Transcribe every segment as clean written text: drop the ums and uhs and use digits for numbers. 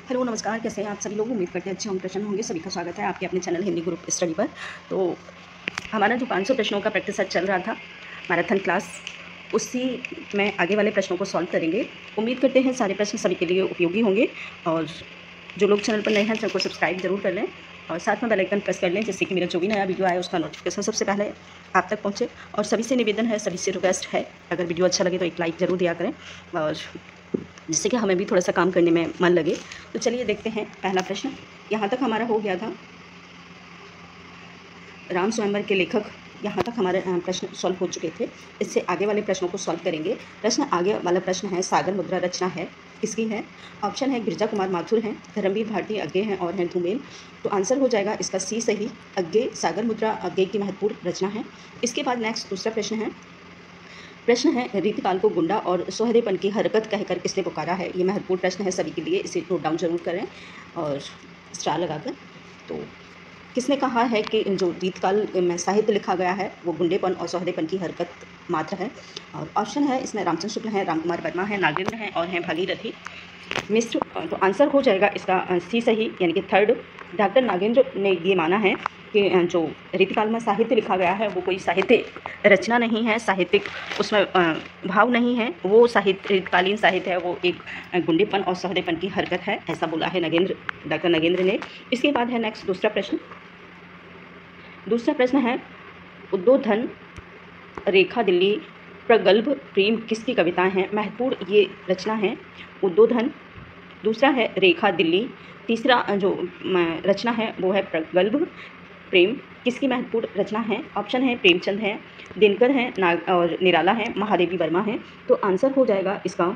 Hello नमस्कार, कैसे हैं आप सभी लोग। उम्मीद करते हैं अच्छे होंगे, प्रसन्न होंगे। सभी का स्वागत है आपके अपने चैनल हिंदी ग्रुप स्टडी पर। तो हमारा जो 500 प्रश्नों का प्रैक्टिस सेट चल रहा था, मैराथन क्लास, उसी में आगे वाले प्रश्नों को सॉल्व करेंगे। उम्मीद करते हैं सारे प्रश्न सभी के लिए उपयोगी होंगे। और जो लोग चैनल पर नए हैं, चैनल को सब्सक्राइब जरूर कर लें और साथ में बेल आइकन प्रेस कर लें, जिससे कि मेरा जो भी नया वीडियो आए उसका नोटिफिकेशन सबसे पहले आप तक पहुँचे। और सभी से निवेदन है, सभी से रिक्वेस्ट है, अगर वीडियो अच्छा लगे तो एक लाइक ज़रूर दिया करें, और जिससे कि हमें भी थोड़ा सा काम करने में मन लगे। तो चलिए देखते हैं पहला प्रश्न। यहाँ तक हमारा हो गया था राम स्वयंवर के लेखक, यहाँ तक हमारे प्रश्न सॉल्व हो चुके थे। इससे आगे वाले प्रश्नों को सॉल्व करेंगे। आगे वाला प्रश्न है, सागर मुद्रा रचना है किसकी है। ऑप्शन है गिरजा कुमार माथुर हैं, धर्मवीर भारती अज्ञे हैं और हैं धूमेल। तो आंसर हो जाएगा इसका सी सही, अज्ञे। सागर मुद्रा अज्ञे की महत्वपूर्ण रचना है। इसके बाद नेक्स्ट दूसरा प्रश्न है रीतिकाल को गुंडा और सोहरेपन की हरकत कहकर किसने पुकारा है। ये महत्वपूर्ण प्रश्न है सभी के लिए, इसे नोट डाउन जरूर करें और स्टार लगाकर। तो किसने कहा है कि जो रीतकाल में साहित्य लिखा गया है वो गुंडेपन और सोहरेपन की हरकत मात्र है। और ऑप्शन है इसमें रामचंद्र शुक्ल हैं, राम कुमार वर्मा हैं, नागेंद्र हैं और हैं भागीरथी मिश्र। तो आंसर हो जाएगा इसका सी सही, यानी कि थर्ड। डॉक्टर नागेंद्र ने ये माना है कि जो रीतिकाल में साहित्य लिखा गया है वो कोई साहित्य रचना नहीं है, साहित्यिक उसमें भाव नहीं है, वो रीतकालीन साहित्य है, वो एक गुंडेपन और सोहरेपन की हरकत है, ऐसा बोला है डॉक्टर नगेंद्र ने। इसके बाद है नेक्स्ट दूसरा प्रश्न है उद्बोधन रेखा दिल्ली प्रगल्भ प्रेम किसकी कविताएं हैं। महत्वपूर्ण ये रचना है उद्बोधन, दूसरा है रेखा दिल्ली, तीसरा जो रचना है वो है प्रगल्भ प्रेम किसकी महत्वपूर्ण रचना है। ऑप्शन है प्रेमचंद है, दिनकर हैं, नाग और निराला है, महादेवी वर्मा है। तो आंसर हो जाएगा इसका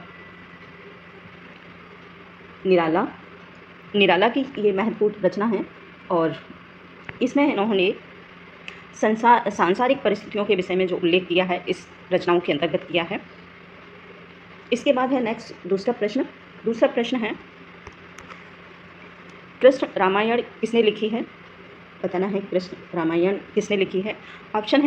निराला की ये महत्वपूर्ण रचना है। और इसमें इन्होंने सांसारिक परिस्थितियों के विषय में जो उल्लेख किया है इस रचनाओं के अंतर्गत किया है। इसके बाद है नेक्स्ट दूसरा प्रश्न है कृष्ण रामायण किसने लिखी है। बताना है कृष्ण रामायण किसने लिखी है। ऑप्शन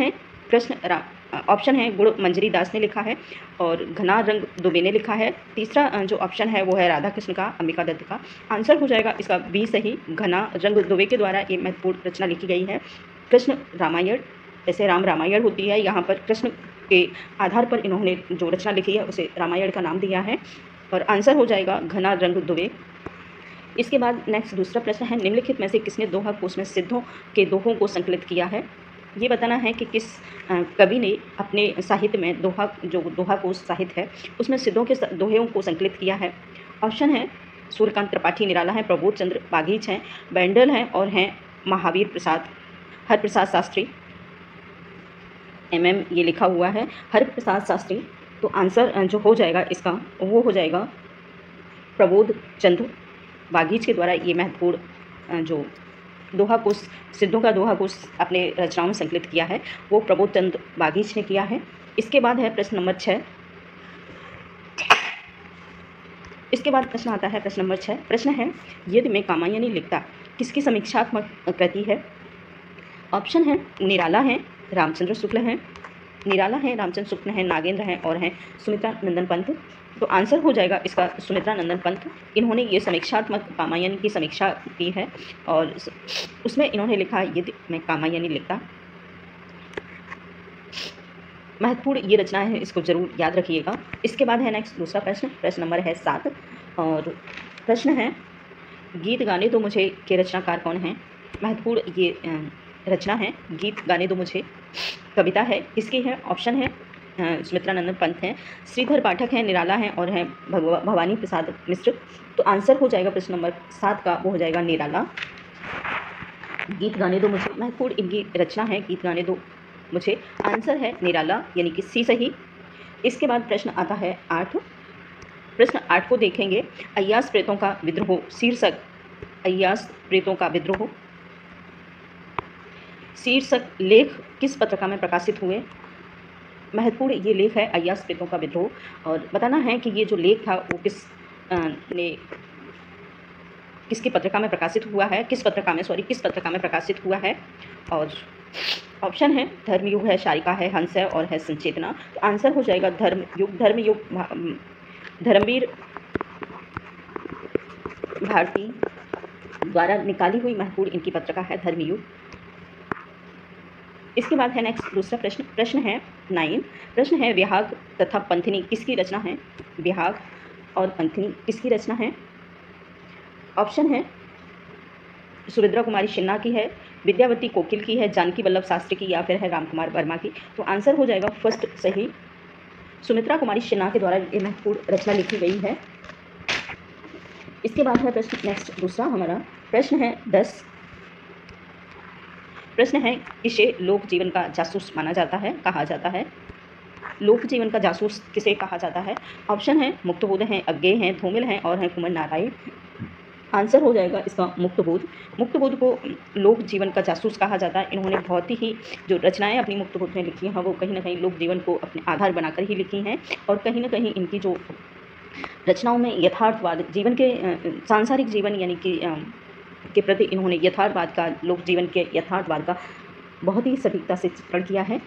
है गुण मंजरी दास ने लिखा है और घना रंग दुबे ने लिखा है। तीसरा जो ऑप्शन है वो है राधा कृष्ण का, अंबिका दत्त का। आंसर हो जाएगा इसका बी सही, घना रंग दुबे के द्वारा ये महत्वपूर्ण रचना लिखी गई है कृष्ण रामायण। जैसे राम रामायण होती है, यहाँ पर कृष्ण के आधार पर इन्होंने जो रचना लिखी है उसे रामायण का नाम दिया है। और आंसर हो जाएगा घना रंग दुबे। इसके बाद नेक्स्ट दूसरा प्रश्न है निम्नलिखित में से किसने दोहा कोश में सिद्धों के दोहों को संकलित किया है। ये बताना है कि किस कवि ने अपने साहित्य में दोहा कोश साहित्य है उसमें सिद्धों के दोहों को संकलित किया है। ऑप्शन है सूर्यकांत त्रिपाठी निराला हैं, प्रबोध चंद्र बागीच हैं, बैंडल हैं और हैं महावीर प्रसाद हरप्रसाद शास्त्री। MM ये लिखा हुआ है हरप्रसाद शास्त्री। तो आंसर जो हो जाएगा इसका वो हो जाएगा प्रबोध चंद्र बागीच के द्वारा ये महत्वपूर्ण जो दोहा कोश सिद्धों का दोहा कोश अपने रचनाओं में संकलित किया है वो प्रबोध चंद्र बागीच ने किया है। इसके बाद है प्रश्न नंबर 6। इसके बाद प्रश्न आता है प्रश्न नंबर 6। प्रश्न है यदि मैं कामायनी लिखता किसकी समीक्षात्मक कृति है। ऑप्शन है निराला हैं, रामचंद्र शुक्ल हैं, नागेंद्र हैं और हैं सुमित्रा नंदन पंत। तो आंसर हो जाएगा इसका सुमित्रा नंदन पंत। इन्होंने ये समीक्षात्मक कामायनी की समीक्षा की है और उसमें इन्होंने लिखा यदि मैं कामायनी लिखता। महत्वपूर्ण ये रचना है, इसको जरूर याद रखिएगा। इसके बाद है नेक्स्ट दूसरा प्रश्न नंबर है 7 और प्रश्न है गीत गाने दो मुझे के रचनाकार कौन हैं। महत्वपूर्ण ये रचना है गीत गाने दो मुझे, कविता है, किसकी है। ऑप्शन है सुमित्रा नंदन पंत हैं, श्रीधर पाठक हैं, निराला हैं और हैं भवानी प्रसाद मिश्र। तो आंसर हो जाएगा प्रश्न नंबर 7 का वो हो जाएगा निराला। गीत गाने दो मुझे महत्वपूर्ण इनकी रचना है गीत गाने दो मुझे। आंसर है निराला, यानी कि सी सही। इसके बाद प्रश्न आता है 8। प्रश्न 8 को देखेंगे अय्यास प्रेतों का विद्रोह। शीर्षक अय्यास प्रेतों का विद्रोह। शीर्षक लेख किस पत्रिका में प्रकाशित हुए। महत्वपूर्ण ये लेख है अय्यास प्रेतों का विद्रोह। और बताना है कि ये जो लेख था वो किसकी पत्रिका में प्रकाशित हुआ है, किस पत्रिका में प्रकाशित हुआ है। और ऑप्शन है धर्मयुग है, शारिका है, हंस है और है संचेतना। तो आंसर हो जाएगा धर्मयुग। धर्मवीर भारती द्वारा निकाली हुई महत्वपूर्ण इनकी पत्रिका है धर्मयुग। इसके बाद है नेक्स्ट दूसरा प्रश्न। प्रश्न है 9। प्रश्न है विहाग तथा पंथिनी किसकी रचना है? विहाग और पंथिनी किसकी रचना है? ऑप्शन है सुभद्रा कुमारी सिन्हा की है, विद्यावती कोकिल की है, जानकी वल्लभ शास्त्री की, या फिर है रामकुमार वर्मा की। तो आंसर हो जाएगा फर्स्ट सही, सुमित्रा कुमारी सिन्हा के द्वारा ये महत्वपूर्ण रचना लिखी गई है। इसके बाद है प्रश्न नेक्स्ट दूसरा हमारा। प्रश्न है 10। प्रश्न है किसे लोक जीवन का जासूस माना जाता है, कहा जाता है? लोक जीवन का जासूस किसे कहा जाता है? ऑप्शन है मुक्तबोध हैं, अज्ञेय हैं, धूमिल हैं और हैं कुंवर नारायण। आंसर हो जाएगा इसका मुक्तबोध। मुक्तबोध को लोक जीवन का जासूस कहा जाता है। इन्होंने बहुत ही जो रचनाएं अपनी मुक्तबोध में लिखी हैं वो कहीं ना कहीं लोक जीवन को अपने आधार बनाकर ही लिखी हैं, और कहीं ना कहीं इनकी जो रचनाओं में यथार्थवाद, जीवन के सांसारिक जीवन यानी कि के प्रति इन्होंने यथार्थवाद का, लोक जीवन के यथार्थवाद का बहुत ही सटीकता से चित्रण किया है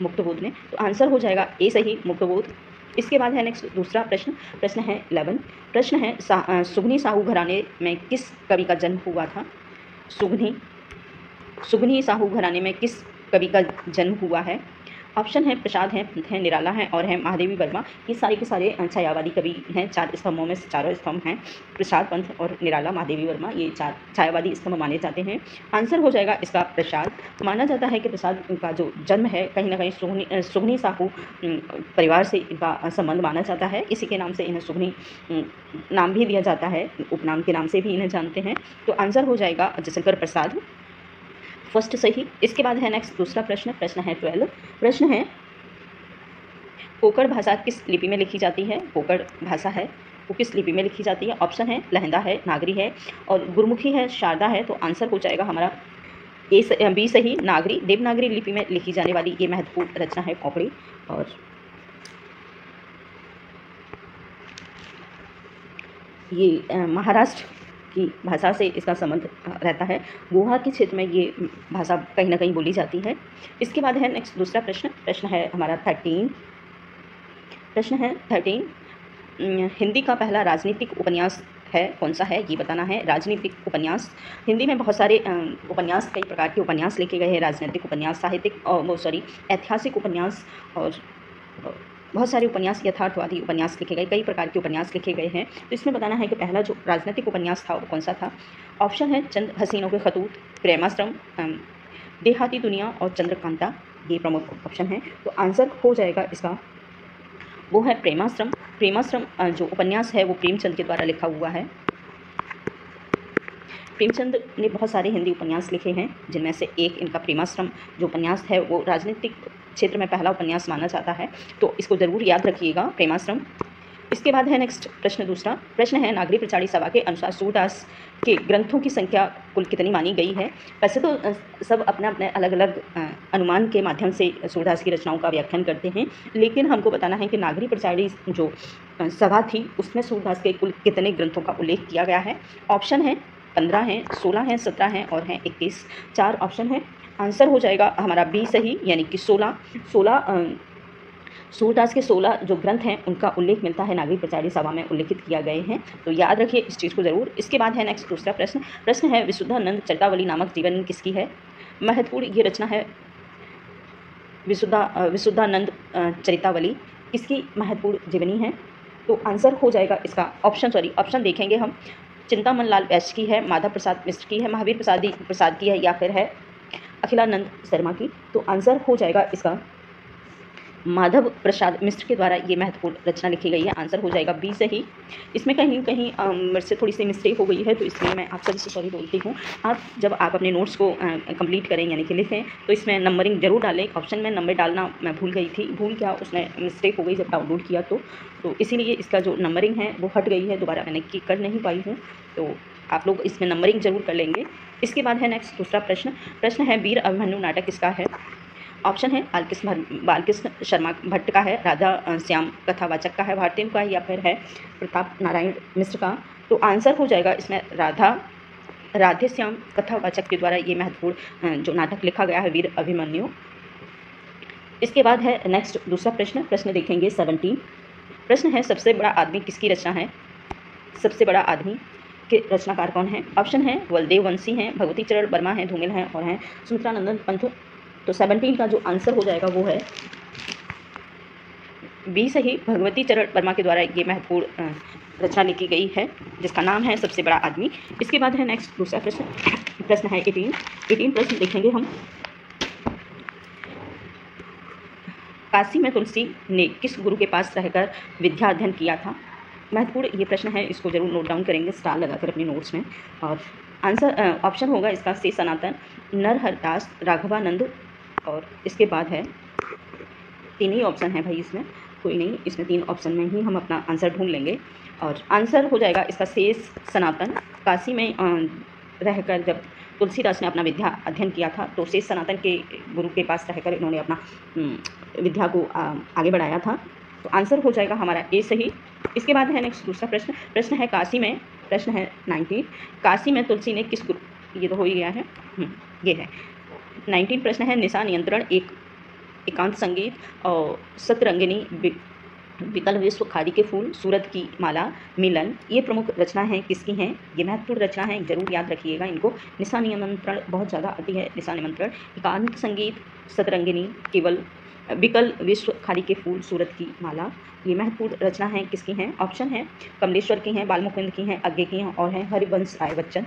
मुक्तबोध ने। तो आंसर हो जाएगा ए सही, मुक्तबोध। इसके बाद है नेक्स्ट दूसरा प्रश्न। प्रश्न है 11। प्रश्न है सुगनी साहू घराने में किस कवि का जन्म हुआ था? सुगनी साहू घराने में किस कवि का जन्म हुआ है? ऑप्शन है प्रसाद है निराला है और है महादेवी वर्मा। ये सारे के सारे छायावादी कवि हैं। 4 स्तंभों में से चारों स्तंभ हैं प्रसाद, पंथ और निराला, महादेवी वर्मा। ये 4 छायावादी स्तंभ माने जाते हैं। आंसर हो जाएगा इसका प्रसाद। माना जाता है कि प्रसाद का जो जन्म है कहीं ना कहीं सुगनी साहू परिवार से इनका संबंध माना जाता है। इसी के नाम से इन्हें सुगनी नाम भी दिया जाता है, उपनाम के नाम से भी इन्हें जानते हैं। तो आंसर हो जाएगा जयशंकर प्रसाद, फर्स्ट सही। इसके बाद है नेक्स्ट दूसरा प्रश्न। प्रश्न है 12। प्रश्न है कोकण भाषा किस लिपि में लिखी जाती है? कोकण भाषा है वो किस लिपि में लिखी जाती है? ऑप्शन है लहंदा है, नागरी है और गुरमुखी है, शारदा है। तो आंसर हो जाएगा हमारा बी सही, नागरी। देवनागरी लिपि में लिखी जाने वाली ये महत्वपूर्ण रचना है कोकणी। और ये महाराष्ट्र की भाषा से इसका संबंध रहता है। गोवा के क्षेत्र में ये भाषा कहीं ना कहीं बोली जाती है। इसके बाद है नेक्स्ट दूसरा प्रश्न। प्रश्न है हमारा 13। प्रश्न है 13। हिंदी का पहला राजनीतिक उपन्यास है कौन सा है, ये बताना है। राजनीतिक उपन्यास, हिंदी में बहुत सारे उपन्यास, कई प्रकार के उपन्यास लिखे गए हैं। राजनीतिक उपन्यास, साहित्यिक ऐतिहासिक उपन्यास और बहुत सारे उपन्यास, यथार्थवादी उपन्यास लिखे गए, कई प्रकार के उपन्यास लिखे गए हैं। तो इसमें बताना है कि पहला जो राजनीतिक उपन्यास था वो कौन सा था। ऑप्शन है चंद हसीनों के खतूत, प्रेमाश्रम, देहाती दुनिया और चंद्रकांता। ये प्रमुख ऑप्शन है। तो आंसर हो जाएगा इसका वो है प्रेमाश्रम। प्रेमाश्रम जो उपन्यास है वो प्रेमचंद के द्वारा लिखा हुआ है। प्रेमचंद ने बहुत सारे हिंदी उपन्यास लिखे हैं, जिनमें से एक इनका प्रेमाश्रम जो उपन्यास है वो राजनीतिक क्षेत्र में पहला उपन्यास माना जाता है। तो इसको ज़रूर याद रखिएगा, प्रेमाश्रम। इसके बाद है नेक्स्ट प्रश्न दूसरा। प्रश्न है नागरी प्रचारी सभा के अनुसार सूरदास के ग्रंथों की संख्या कुल कितनी मानी गई है? वैसे तो सब अपने अपने अलग अलग अनुमान के माध्यम से सूरदास की रचनाओं का व्याख्यान करते हैं, लेकिन हमको बताना है कि नागरी प्रचारी जो सभा थी उसमें सूरदास के कुल कितने ग्रंथों का उल्लेख किया गया है। ऑप्शन है 15 हैं, 16 हैं, 17 हैं और हैं 21। 4 ऑप्शन है। आंसर हो जाएगा हमारा बी सही, यानी कि 16। सूरदास के 16 जो ग्रंथ हैं उनका उल्लेख मिलता है नागरी प्रचारी सभा में उल्लेखित किया गए हैं। तो याद रखिए इस चीज़ को ज़रूर। इसके बाद है नेक्स्ट दूसरा प्रश्न। प्रश्न है विशुद्धानंद चरितावली नामक जीवनी किसकी है? महत्वपूर्ण ये रचना है विशुद्धानंद चरितावली किसकी महत्वपूर्ण जीवनी है? तो आंसर हो जाएगा इसका ऑप्शन देखेंगे हम। चिंतामन लाल वैश्य की है, माधव प्रसाद मिश्र की है, महावीर प्रसाद की है, या फिर है अखिलानंद शर्मा की। तो आंसर हो जाएगा इसका माधव प्रसाद मिश्र के द्वारा ये महत्वपूर्ण रचना लिखी गई है। आंसर हो जाएगा बी सही। इसमें कहीं कहीं मेरे से थोड़ी सी मिस्टेक हो गई है, तो इसलिए मैं आप सभी से सॉरी बोलती हूँ। जब आप अपने नोट्स को कंप्लीट करें यानी कि लिखें तो इसमें नंबरिंग जरूर डालें। ऑप्शन में नंबर डालना मैं भूल गया, उसमें मिस्टेक हो गई जब डाउनलोड किया तो इसीलिए इसका जो नंबरिंग है वो हट गई है, दोबारा मैंने कर नहीं पाई हूँ। तो आप लोग इसमें नंबरिंग जरूर कर लेंगे। इसके बाद है नेक्स्ट दूसरा प्रश्न है वीर अभिमन्यु नाटक किसका है? ऑप्शन है बालकृष्ण शर्मा भट्ट का है, राधा श्याम कथावाचक का है, भारतेंदु का, या फिर है प्रताप नारायण मिश्र का। तो आंसर हो जाएगा इसमें राधे श्याम कथावाचक के द्वारा ये महत्वपूर्ण जो नाटक लिखा गया है वीर अभिमन्यु। इसके बाद है नेक्स्ट दूसरा प्रश्न देखेंगे 17। प्रश्न है सबसे बड़ा आदमी किसकी रचना है? सबसे बड़ा आदमी के रचनाकार कौन है? ऑप्शन है बलदेव वंशी हैं, भगवती चरण वर्मा हैं, धूमिल हैं और हैं सुमित्रानंदन पंत। तो 17 का जो आंसर हो जाएगा वो है बी सही, भगवती चरण वर्मा के द्वारा ये महत्वपूर्ण रचना लिखी गई है जिसका नाम है सबसे बड़ा आदमी। इसके बाद है नेक्स्ट दूसरा प्रश्न, प्रश्न है 18 प्रश्न देखेंगे हम। काशी में तुलसी ने किस गुरु के पास रहकर विद्या अध्ययन किया था? महत्वपूर्ण ये प्रश्न है, इसको जरूर नोट डाउन करेंगे स्टार लगाकर अपने नोट्स में। और आंसर ऑप्शन होगा इसका से सनातन, नरहरदास, राघवानंद और इसके बाद है 3 ही ऑप्शन है भाई इसमें, कोई नहीं, इसमें 3 ऑप्शन में ही हम अपना आंसर ढूंढ लेंगे। और आंसर हो जाएगा इसका शेष सनातन। काशी में रहकर जब तुलसीदास ने अपना विद्या अध्ययन किया था तो शेष सनातन के गुरु के पास रहकर इन्होंने अपना विद्या को आगे बढ़ाया था। तो आंसर हो जाएगा हमारा ए सही। इसके बाद है नेक्स्ट दूसरा प्रश्न, प्रश्न है काशी में, प्रश्न है 19, काशी में तुलसी ने किस गुरु, ये तो हो ही गया है, ये है 19 प्रश्न है। निशा नियंत्रण, एकांत संगीत और सतरंगिनी, विकल विश्व, खादी के फूल, सूरत की माला, मिलन, ये प्रमुख रचना हैं किसकी हैं? ये महत्वपूर्ण रचना है, जरूर याद रखिएगा इनको। निशा नियंत्रण बहुत ज़्यादा आती है, निशा नियंत्रण, एकांत संगीत, सतरंगिनी, केवल, विकल विश्व, खादी के फूल, सूरत की माला, ये महत्वपूर्ण रचना है किसकी हैं? ऑप्शन है कमलेश्वर की हैं, बालमुकुंद की हैं, अज्ञे की हैं और हैं हरिवंश राय बच्चन।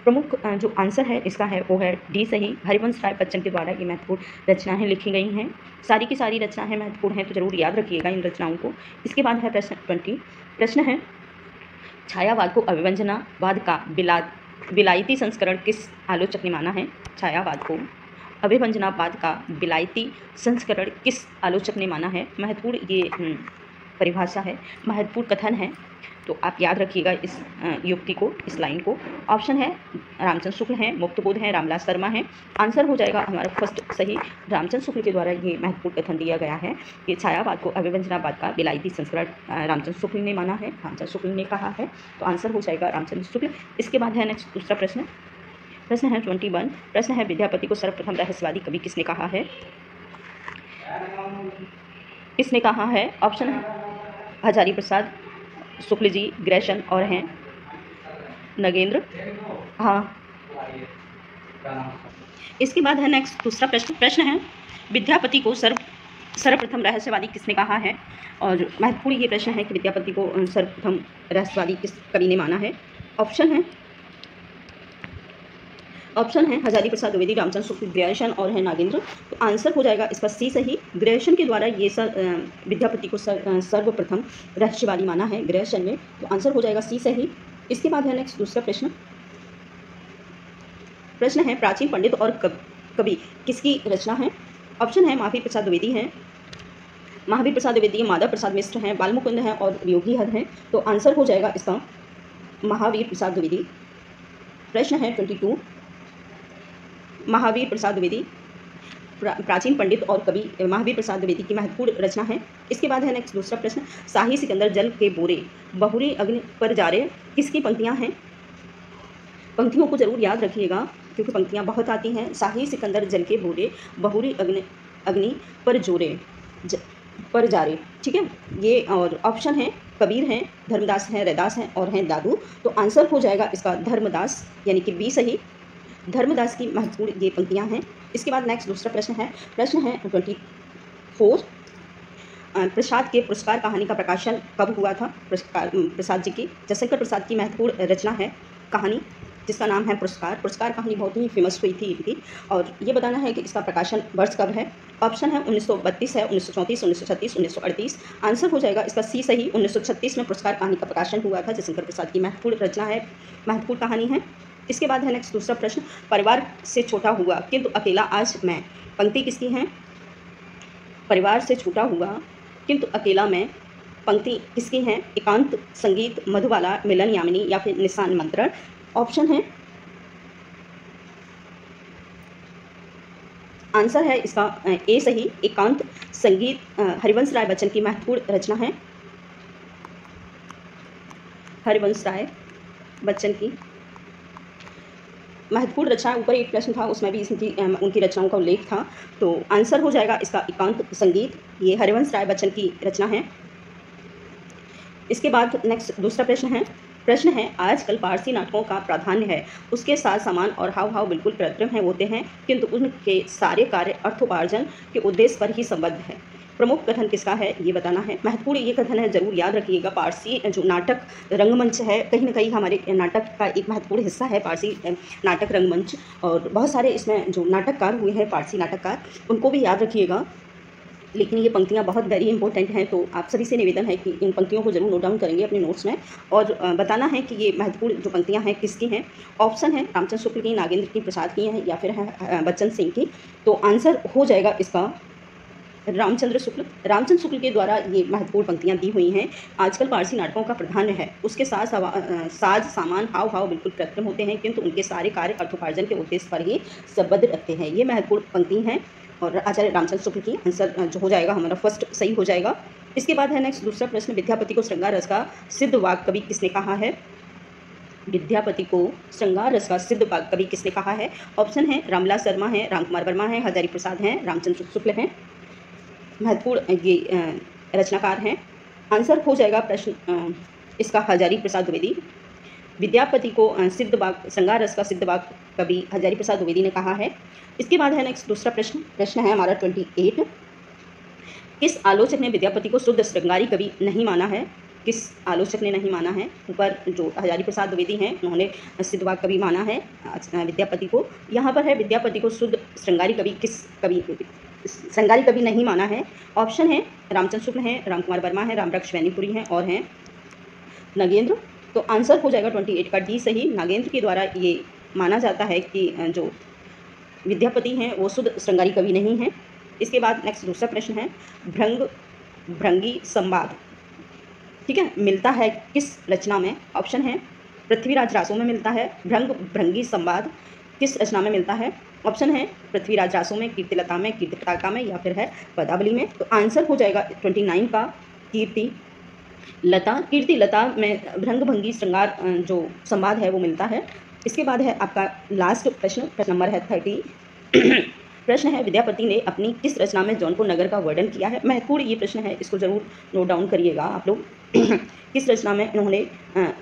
प्रमुख जो आंसर है इसका है वो है डी सही, हरिवंश राय बच्चन के द्वारा ये महत्वपूर्ण रचनाएं लिखी गई हैं। सारी की सारी रचनाएं महत्वपूर्ण हैं तो जरूर याद रखिएगा इन रचनाओं को। इसके बाद है प्रश्न 20, प्रश्न है छायावाद को अभिव्यंजनावाद का विलायती संस्करण किस आलोचक ने माना है? छायावाद को अभिव्यंजनावाद का विलायती संस्करण किस आलोचक ने माना है? महत्वपूर्ण ये परिभाषा है, महत्वपूर्ण कथन है, तो आप याद रखिएगा इस युक्ति को, इस लाइन को। ऑप्शन है रामचंद्र शुक्ल हैं, मुक्तबोध हैं, रामलाल शर्मा हैं। आंसर हो जाएगा हमारा फर्स्ट सही, रामचंद्र शुक्ल के द्वारा ये महत्वपूर्ण कथन दिया गया है कि छायावाद को अभिव्यंजनावाद का विलायती संस्करण रामचंद्र शुक्ल ने माना है, रामचंद्र शुक्ल ने कहा है, तो आंसर हो जाएगा रामचंद्र शुक्ल। इसके बाद है नेक्स्ट दूसरा प्रश्न, प्रश्न है 21, प्रश्न है विद्यापति को सर्वप्रथम रहस्यवादी कवि किसने कहा है? किसने कहा है? ऑप्शन हजारी प्रसाद, शुक्ल जी, ग्रेशन और हैं नगेंद्र। हाँ, इसके बाद है नेक्स्ट दूसरा प्रश्न, प्रश्न है विद्यापति को सर्वप्रथम रहस्यवादी किसने कहा है? और महत्वपूर्ण ये प्रश्न है कि विद्यापति को सर्वप्रथम रहस्यवादी किस कवि ने माना है? ऑप्शन है हजारी प्रसाद द्विवेदी, रामचंद्र शुक्ल, ग्रेशन और है नागेंद्र। तो आंसर हो जाएगा इसका सी सही, ग्रेशन के द्वारा ये विद्यापति को सर्वप्रथम रहस्यवादी माना है ग्रेशन में, तो आंसर हो जाएगा सी सही। इसके बाद है नेक्स्ट दूसरा प्रश्न, प्रश्न है प्राचीन पंडित और कवि किसकी रचना है? ऑप्शन है महावीर प्रसाद द्विवेदी हैं, महावीर प्रसाद द्विवेदी, माधव प्रसाद मिश्र हैं, बालमुकुंद हैं और योगी हर हैं, तो आंसर हो जाएगा इसका महावीर प्रसाद द्विवेदी। प्रश्न है 22, महावीर प्रसाद द्विवेदी प्राचीन पंडित और कवि महावीर प्रसाद द्विवेदी की महत्वपूर्ण रचना है। इसके बाद है नेक्स्ट दूसरा प्रश्न, शाही सिकंदर जल के बोरे बहुरे अग्नि पर जा रहे किसकी पंक्तियां हैं? पंक्तियों को जरूर याद रखिएगा क्योंकि पंक्तियां बहुत आती हैं। शाही सिकंदर जल के बोरे बहुरे अग्नि पर जोरे पर जा रहे, ठीक है, ये। और ऑप्शन है कबीर हैं, धर्मदास हैं, रैदास हैं और हैं दादू, तो आंसर हो जाएगा इसका धर्मदास यानी कि बी सही, धर्मदास की महत्वपूर्ण ये पंक्तियां हैं। इसके बाद नेक्स्ट दूसरा प्रश्न है 24, प्रसाद के पुरस्कार कहानी का प्रकाशन कब हुआ था? प्रसाद जी की, जयशंकर प्रसाद की महत्वपूर्ण रचना है कहानी जिसका नाम है पुरस्कार कहानी बहुत ही फेमस हुई थी इनकी, और ये बताना है कि इसका प्रकाशन वर्ष कब है। ऑप्शन है 1932 है, 1934, 1936, 1938। आंसर हो जाएगा इसका सी सही, 1936 में पुरस्कार कहानी का प्रकाशन हुआ था, जयशंकर प्रसाद की महत्वपूर्ण रचना है, महत्वपूर्ण कहानी है। इसके बाद है नेक्स्ट दूसरा प्रश्न, परिवार से छोटा हुआ किंतु अकेला आज मैं, पंक्ति किसकी है? परिवार से छूटा हुआ किंतु अकेला मैं, पंक्ति किसकी है? एकांत संगीत, मधुबाला, मिलन यामिनी या फिर निशान मंत्रण। ऑप्शन है, आंसर है इसका ए सही, एकांत संगीत हरिवंश राय बच्चन की महत्वपूर्ण रचना है, हरिवंश राय बच्चन की महत्वपूर्ण रचनाएं, ऊपर एक प्रश्न था उसमें भी इनकी उनकी रचनाओं का उल्लेख था। तो आंसर हो जाएगा इसका एकांत संगीत, ये हरिवंश राय बच्चन की रचना है। इसके बाद नेक्स्ट दूसरा प्रश्न है आजकल पारसी नाटकों का प्राधान्य है, उसके साथ समान और हाव भाव बिल्कुल कृत्रिम है होते हैं, किंतु उनके सारे कार्य अर्थोपार्जन के उद्देश्य पर ही संबद्ध है। प्रमुख कथन किसका है ये बताना है। महत्वपूर्ण ये कथन है, जरूर याद रखिएगा। पारसी जो नाटक रंगमंच है, कहीं ना कहीं हमारे नाटक का एक महत्वपूर्ण हिस्सा है पारसी नाटक रंगमंच, और बहुत सारे इसमें जो नाटककार हुए हैं पारसी नाटककार, उनको भी याद रखिएगा। लेकिन ये पंक्तियाँ बहुत वेरी इंपॉर्टेंट हैं, तो आप सभी से निवेदन है कि इन पंक्तियों को जरूर नोट डाउन करेंगे अपने नोट्स में, और बताना है कि ये महत्वपूर्ण जो पंक्तियाँ हैं किसकी हैं। ऑप्शन है रामचंद्र शुक्ल की, नागेंद्र की प्रसाद की हैं, या फिर है बच्चन सिंह की। तो आंसर हो जाएगा इसका रामचंद्र शुक्ल के द्वारा ये महत्वपूर्ण पंक्तियाँ दी हुई हैं। आजकल पारसी नाटकों का प्राधान्य है, उसके साथ साज सामान हाव भाव बिल्कुल कृत्रिम होते हैं, किंतु उनके सारे कार्य अर्थोपार्जन के उद्देश्य पर ही संबद्ध रखते हैं। ये महत्वपूर्ण पंक्ति हैं और आचार्य रामचंद्र शुक्ल की। आंसर जो हो जाएगा हमारा फर्स्ट सही हो जाएगा। इसके बाद है नेक्स्ट दूसरा प्रश्न, विद्यापति को श्रृंगार रस का सिद्ध वाक्य कवि किसने कहा है। विद्यापति को श्रृंगार रस का सिद्ध वाक्य कवि किसने कहा है। ऑप्शन है रामविलास शर्मा है, रामकुमार वर्मा है, हजारी प्रसाद हैं, रामचंद्र शुक्ल हैं। महत्वपूर्ण ये रचनाकार हैं। आंसर हो जाएगा प्रश्न इसका हजारी प्रसाद द्विवेदी। विद्यापति को सिद्ध वाक्य श्रृंगार रस का सिद्ध वाक्य कवि हजारी प्रसाद द्विवेदी ने कहा है। इसके बाद है नेक्स्ट दूसरा प्रश्न है हमारा 28। किस आलोचक ने विद्यापति को शुद्ध श्रृंगारी कवि नहीं माना है। किस आलोचक ने नहीं माना है। ऊपर जो हजारी प्रसाद द्विवेदी हैं उन्होंने सिद्ध वाक्य कवि माना है विद्यापति को। यहाँ पर है विद्यापति को शुद्ध श्रृंगारी कवि नहीं माना है। ऑप्शन है रामचंद्र शुक्ल हैं, रामकुमार वर्मा है, रामरक्ष वैनीपुरी हैं और हैं नागेंद्र। तो आंसर हो जाएगा 28 का डी सही। नागेंद्र के द्वारा ये माना जाता है कि जो विद्यापति हैं वो शुद्ध श्रृंगारी कवि नहीं हैं। इसके बाद नेक्स्ट दूसरा प्रश्न है भृंगी संवाद, ठीक है, मिलता है किस रचना में। ऑप्शन है पृथ्वीराज रासों में मिलता है। भृंगी संवाद किस रचना में मिलता है। ऑप्शन है पृथ्वीराज रासों में, कीर्तिलता में, कीर्ति पताका में, या फिर है पदावली में। तो आंसर हो जाएगा 29 का कीर्तिलता में भृंगी श्रृंगार जो संवाद है वो मिलता है। इसके बाद है आपका लास्ट प्रश्न नंबर है 30। प्रश्न है विद्यापति ने अपनी किस रचना में जौनपुर नगर का वर्णन किया है। महत्वपूर्ण ये प्रश्न है, इसको जरूर नोट डाउन करिएगा आप लोग। किस रचना में इन्होंने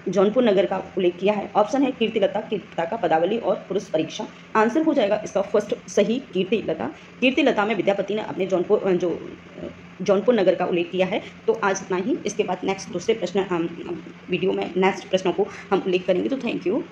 जौनपुर नगर का उल्लेख किया है। ऑप्शन है कीर्तिलता, कीर्तिलता पदावली और पुरुष परीक्षा। आंसर हो जाएगा इसका फर्स्ट सही कीर्तिलता में विद्यापति ने अपने जौनपुर नगर का उल्लेख किया है। तो आज इतना ही। इसके बाद नेक्स्ट दूसरे प्रश्न वीडियो में नेक्स्ट प्रश्नों को हम उल्लेख करेंगे। तो थैंक यू।